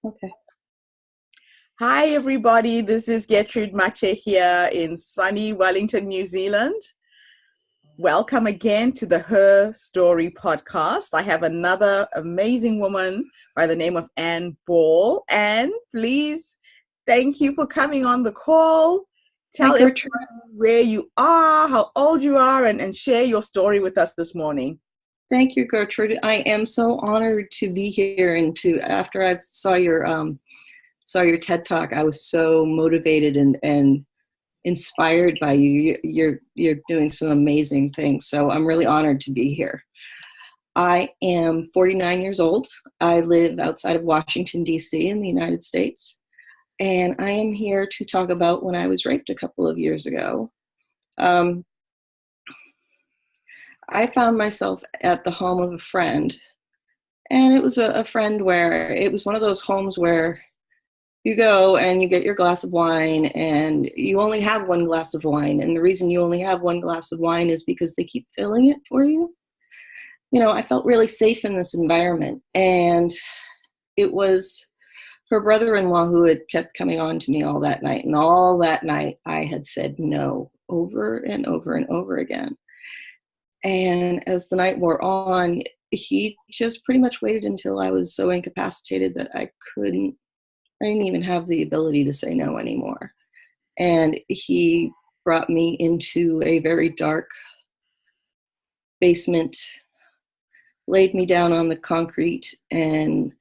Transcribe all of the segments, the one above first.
Okay. Hi, everybody. This is Gertrude Mache here in sunny Wellington, New Zealand. Welcome again to the Her Story podcast. I have another amazing woman by the name of Anne Ball. Anne, please, thank you for coming on the call. Hi, Tell Gertrude. everybody where you are, how old you are, and share your story with us this morning. Thank you, Gertrude. I am so honored to be here and after I saw your TED Talk, I was so motivated and inspired by you. You're doing some amazing things. So I'm really honored to be here. I am 49 years old. I live outside of Washington, D.C. in the United States. And I am here to talk about when I was raped a couple of years ago. Um, I found myself at the home of a friend, and it was a friend where it was one of those homes where you go and you get your glass of wine, and you only have one glass of wine. And the reason you only have one glass of wine is because they keep filling it for you. You know, I felt really safe in this environment. And it was her brother-in-law who had kept coming on to me all that night. And all that night, I had said no over and over and over again. And as the night wore on, he just pretty much waited until I was so incapacitated that I didn't even have the ability to say no anymore. And he brought me into a very dark basement, laid me down on the concrete, and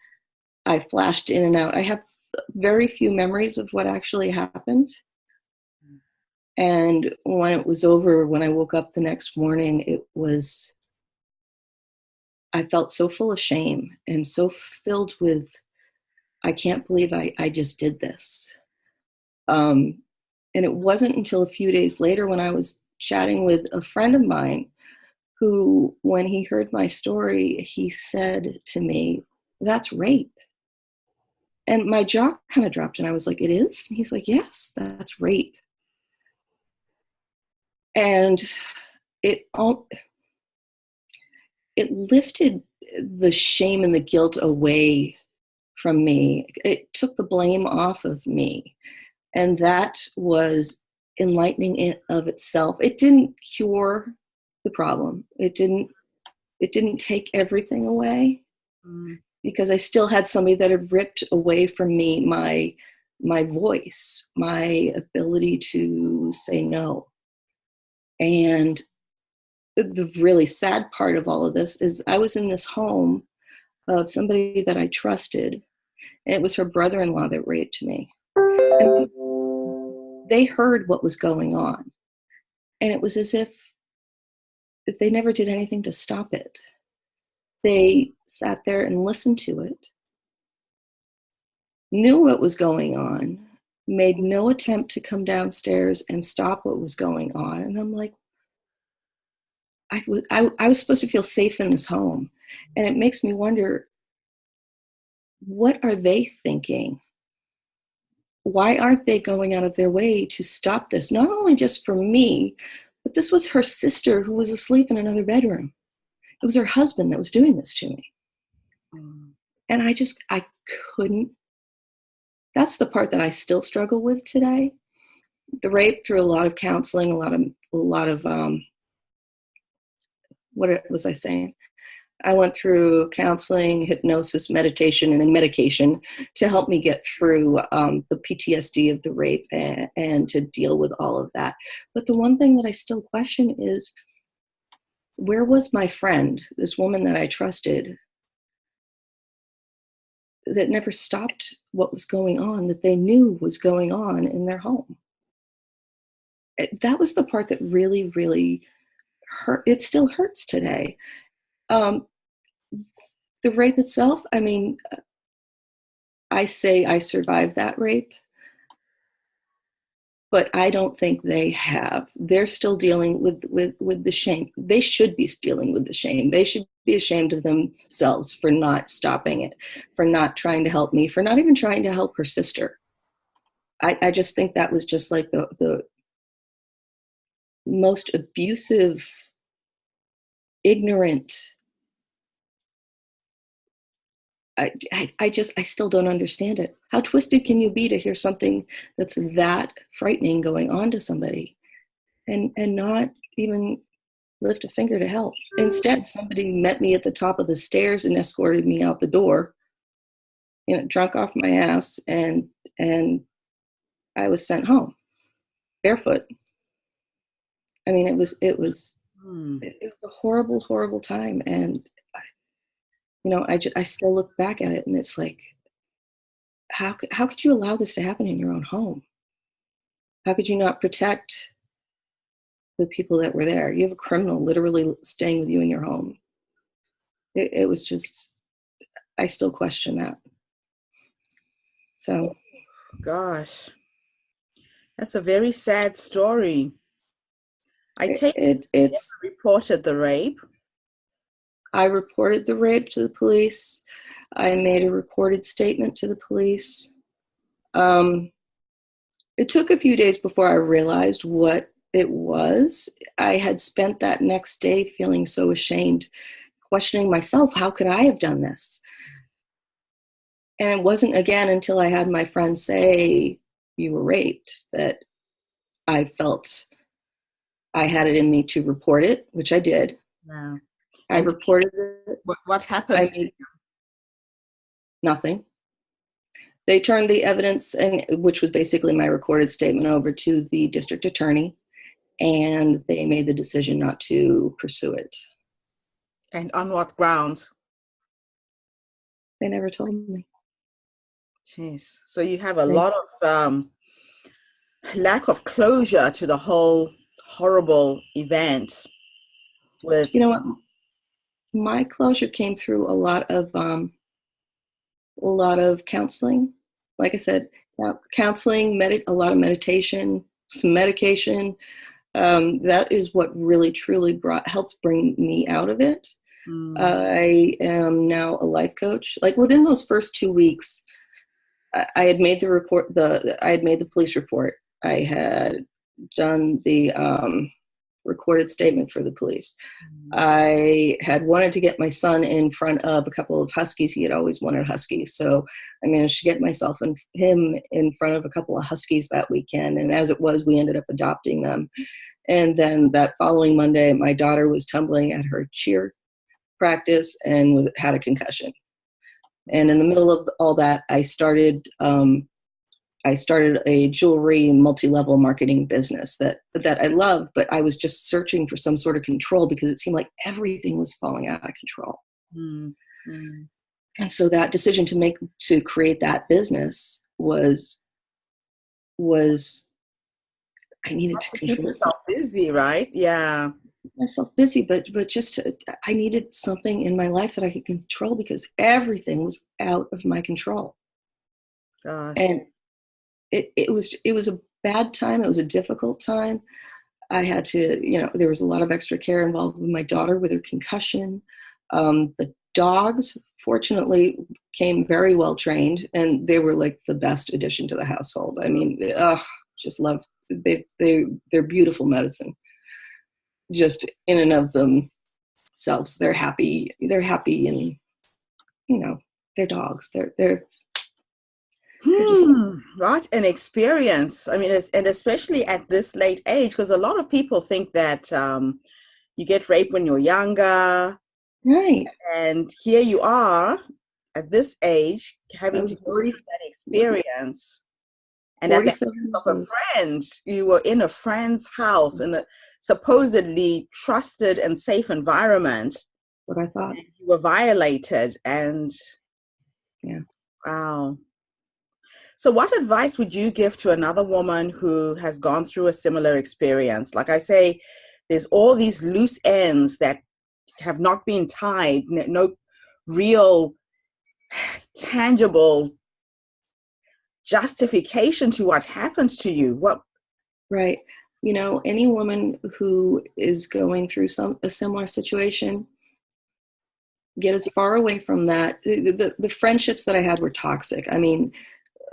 I flashed in and out. I have very few memories of what actually happened. And when it was over, when I woke up the next morning, I felt so full of shame and so filled with, I can't believe I just did this. Um, and it wasn't until a few days later when I was chatting with a friend of mine who, when he heard my story, he said to me, "That's rape." And my jaw kind of dropped and I was like, "It is?" And he's like, "Yes, that's rape." And it all, it lifted the shame and the guilt away from me. It took the blame off of me. And that was enlightening in of itself. It didn't cure the problem. It didn't take everything away, Mm. because I still had somebody that had ripped away from me my voice, my ability to say no. And the really sad part of all of this is I was in this home of somebody that I trusted, and it was her brother-in-law that raped me. And they heard what was going on. And it was as if they never did anything to stop it. They sat there and listened to it, knew what was going on, made no attempt to come downstairs and stop what was going on. And I'm like, I was supposed to feel safe in this home. And it makes me wonder, what are they thinking? Why aren't they going out of their way to stop this? Not only just for me, but this was her sister who was asleep in another bedroom. It was her husband that was doing this to me. Mm. And I couldn't. That's the part that I still struggle with today. The rape, through a lot of counseling, a lot of what was I saying? I went through counseling, hypnosis, meditation, and then medication to help me get through the PTSD of the rape and to deal with all of that. But the one thing that I still question is, where was my friend, this woman that I trusted, that never stopped what was going on, that they knew was going on in their home? That was the part that really, really hurt. It still hurts today. Um, the rape itself, I mean, I say I survived that rape, but I don't think they have. They're still dealing with the shame. They should be dealing with the shame. They should be ashamed of themselves for not stopping it, for not trying to help me, for not even trying to help her sister. I just think that was just like the most abusive, ignorant I still don't understand it. How twisted can you be to hear something that's that frightening going on to somebody and not even lift a finger to help? Instead, somebody met me at the top of the stairs and escorted me out the door, drunk off my ass, and I was sent home barefoot. I mean, it was a horrible, horrible time. And, I still look back at it and it's like, how could you allow this to happen in your own home? How could you not protect the people that were there? You have a criminal literally staying with you in your home. It was just, I still question that. So. Gosh, that's a very sad story. I take it's reported the rape. I reported the rape to the police. I made a recorded statement to the police. It took a few days before I realized what it was. I had spent that next day feeling so ashamed, questioning myself, how could I have done this? And it wasn't again until I had my friend say, you were raped, that I felt I had it in me to report it, which I did. Yeah. I reported it. What happened to you? Nothing. They turned the evidence, which was basically my recorded statement, over to the district attorney, and they made the decision not to pursue it. And on what grounds? They never told me. Jeez. So you have a lot of lack of closure to the whole horrible event. With my closure came through a lot of counseling. Like I said, counseling, a lot of meditation, some medication. That is what really truly helped bring me out of it. I am now a life coach. Like within those first 2 weeks, I had made I had made the police report. I had done the recorded statement for the police. I had wanted to get my son in front of a couple of huskies. He had always wanted huskies. So I managed to get him in front of a couple of huskies that weekend. And as it was, we ended up adopting them. And then that following Monday, my daughter was tumbling at her cheer practice and had a concussion. And in the middle of all that, I started a jewelry multi-level marketing business that I love, but I was just searching for some sort of control because it seemed like everything was falling out of control. And so that decision to create that business was I needed to control keep yourself busy, right? Yeah. Myself busy, but just I needed something in my life that I could control because everything was out of my control. Gosh. And it was a bad time. It was a difficult time. I had to, there was a lot of extra care involved with my daughter with her concussion. The dogs, fortunately, came very well trained, and they were like the best addition to the household. I mean, just love. They're beautiful medicine. Just in and of themselves, they're happy. They're happy, and they're dogs. They're just what an experience. I mean, and especially at this late age, because a lot of people think that you get raped when you're younger, right? And here you are at this age having to go through that experience. And at the hands of a friend, you were in a friend's house in a supposedly trusted and safe environment. What I thought. And you were violated, and yeah. Wow. So what advice would you give to another woman who has gone through a similar experience? Like I say, there's all these loose ends that have not been tied, no real tangible justification to what happened to you. Right. Any woman who is going through a similar situation, get as far away from that. The friendships that I had were toxic. I mean,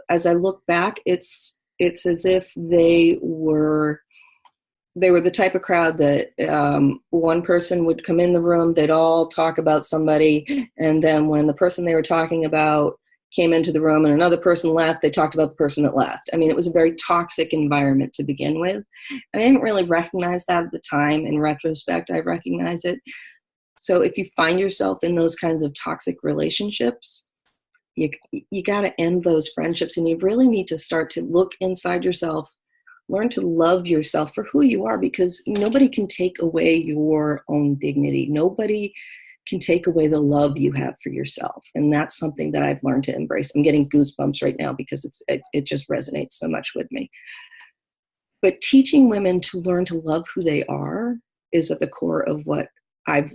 as I look back, it's as if they were they were the type of crowd that one person would come in the room, they'd all talk about somebody, and then when the person they were talking about came into the room and another person left, they talked about the person that left. I mean, it was a very toxic environment to begin with. And I didn't really recognize that at the time. In retrospect, I recognize it. So if you find yourself in those kinds of toxic relationships, you got to end those friendships, and you really need to start to look inside yourself, learn to love yourself for who you are, because nobody can take away your own dignity. Nobody can take away the love you have for yourself. And that's something that I've learned to embrace. I'm getting goosebumps right now because it just resonates so much with me. But teaching women to learn to love who they are is at the core of what I've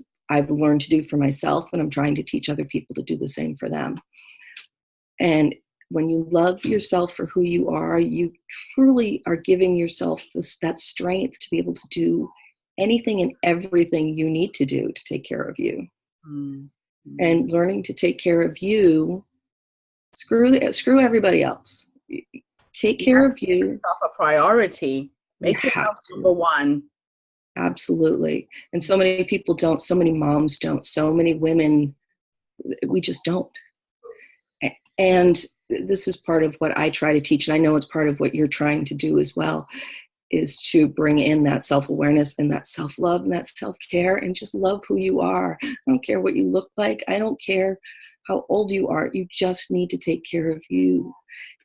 learned to do for myself, and I'm trying to teach other people to do the same for them. And when you love yourself for who you are, you truly are giving yourself that strength to be able to do anything and everything you need to do to take care of you. Mm-hmm. And learning to take care of you, screw everybody else. Take care of you. Make yourself a priority. Make yourself number one. Absolutely. And so many people don't, so many moms don't, so many women, we just don't. And this is part of what I try to teach, and I know it's part of what you're trying to do as well, is to bring in that self-awareness and that self-love and that self-care, and just love who you are. I don't care what you look like. I don't care how old you are. You just need to take care of you.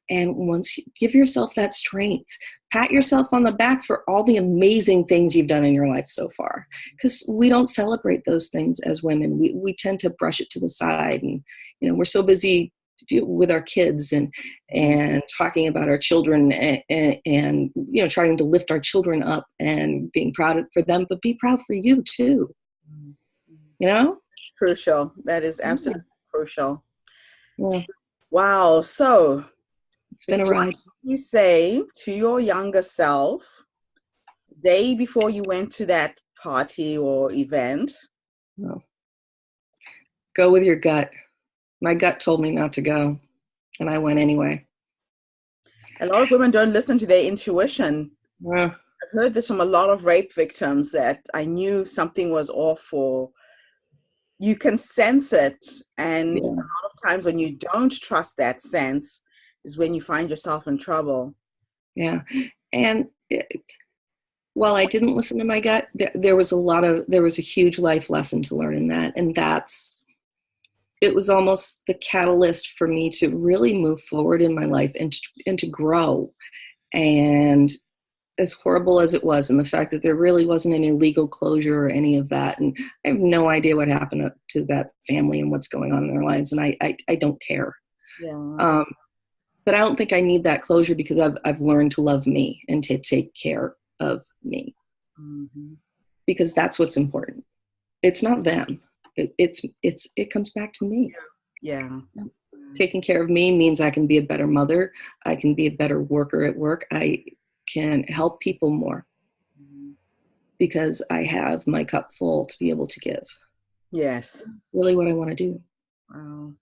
And once you give yourself that strength, pat yourself on the back for all the amazing things you've done in your life so far. Because we don't celebrate those things as women. We tend to brush it to the side, and we're so busy with our kids and talking about our children and trying to lift our children up and being proud for them, but be proud for you too. Crucial. That is absolutely crucial. Yeah. Wow. So it's been a ride. You say to your younger self, day before you went to that party or event? No. Go with your gut. My gut told me not to go, and I went anyway. A lot of women don't listen to their intuition. Yeah. I've heard this from a lot of rape victims, that I knew something was off, or you can sense it. And a lot of times when you don't trust that sense is when you find yourself in trouble. Yeah. And while I didn't listen to my gut, there was a huge life lesson to learn in that. And it was almost the catalyst for me to really move forward in my life and to grow. And as horrible as it was, and the fact that there really wasn't any legal closure or any of that, and I have no idea what happened to that family and what's going on in their lives, and I don't care. Yeah. But I don't think I need that closure, because I've learned to love me and to take care of me. Mm-hmm. Because that's what's important. It's not them. It comes back to me. Yeah. Taking care of me means I can be a better mother. I can be a better worker at work. I can help people more because I have my cup full to be able to give. Yes. Really what I want to do. Wow.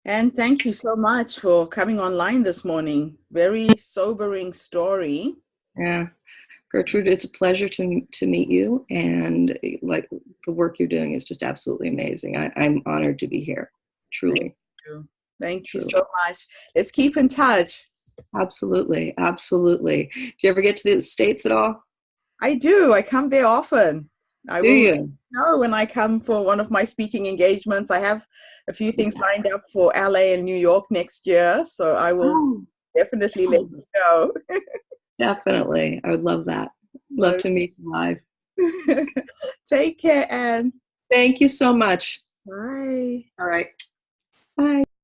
And thank you so much for coming online this morning. Very sobering story. Yeah. Gertrude, it's a pleasure to meet you, and like the work you're doing is just absolutely amazing. I'm honored to be here, truly. Thank you so much. Let's keep in touch. Absolutely, absolutely. Do you ever get to the States at all? I do. I come there often. Do you? No, when I come for one of my speaking engagements. I have a few things lined up for LA and New York next year, so I will definitely let you know. Definitely. I would love that. Love to meet you live. Take care, Anne. Thank you so much. Bye. All right. Bye.